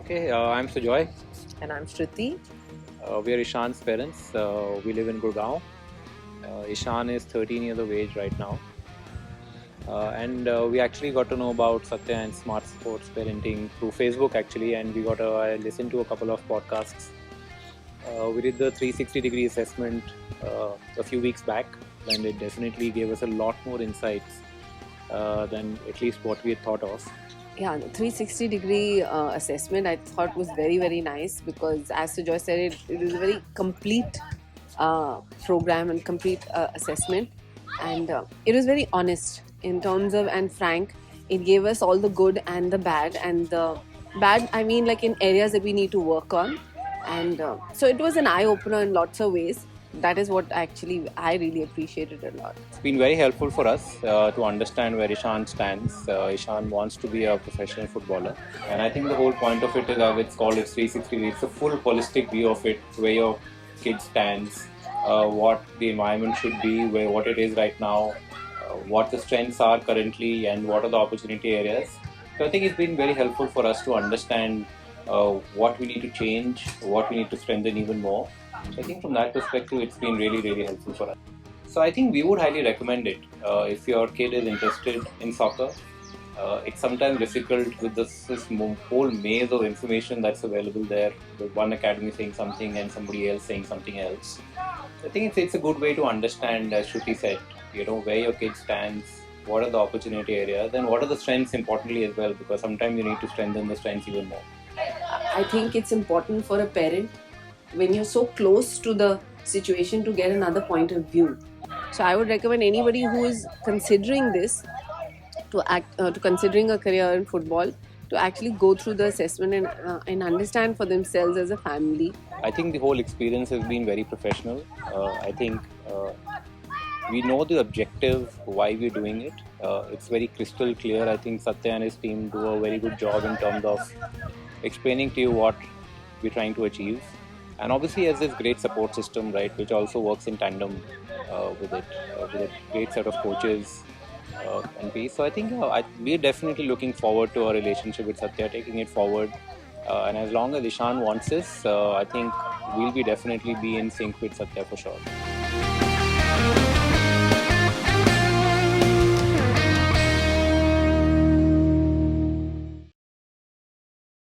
Okay, I'm Sujoy. And I'm Shruti. We are Ishan's parents. We live in Gurgaon. Ishan is 13 years of age right now. And we actually got to know about Satya and smart sports parenting through Facebook actually, and I listened to a couple of podcasts. We did the 360-degree assessment a few weeks back, and it definitely gave us a lot more insights than at least what we had thought of. Yeah, the 360-degree assessment I thought was very, very nice because, as Sujoy said, it is a very complete program and complete assessment. And it was very honest in terms of, and frank. It gave us all the good and the bad. And the bad, I mean, like in areas that we need to work on. And so it was an eye opener in lots of ways. That is what actually I really appreciated a lot. It's been very helpful for us to understand where Ishan stands. Ishan wants to be a professional footballer, and I think the whole point of it is it's called 360. It's a full holistic view of it, where your kid stands, what the environment should be, what it is right now, what the strengths are currently, and what are the opportunity areas. So I think it's been very helpful for us to understand what we need to change, what we need to strengthen even more. So I think from that perspective, it's been really, really helpful for us. So I think we would highly recommend it if your kid is interested in soccer. It's sometimes difficult with this whole maze of information that's available there, with one academy saying something and somebody else saying something else. So I think it's a good way to understand, as Shruti said, where your kid stands, what are the opportunity areas, and what are the strengths importantly as well, because sometimes you need to strengthen the strengths even more. I think it's important for a parent when you're so close to the situation to get another point of view. So I would recommend anybody who is considering this to considering a career in football to actually go through the assessment and understand for themselves as a family. I think the whole experience has been very professional. I think we know the objective, why we're doing it. It's very crystal clear. I think Satya and his team do a very good job in terms of explaining to you what we're trying to achieve. And obviously, as this great support system, right, which also works in tandem with a great set of coaches and peace. So I think we're definitely looking forward to our relationship with Satya, taking it forward. And as long as Ishan wants this, I think we'll definitely be in sync with Satya for sure.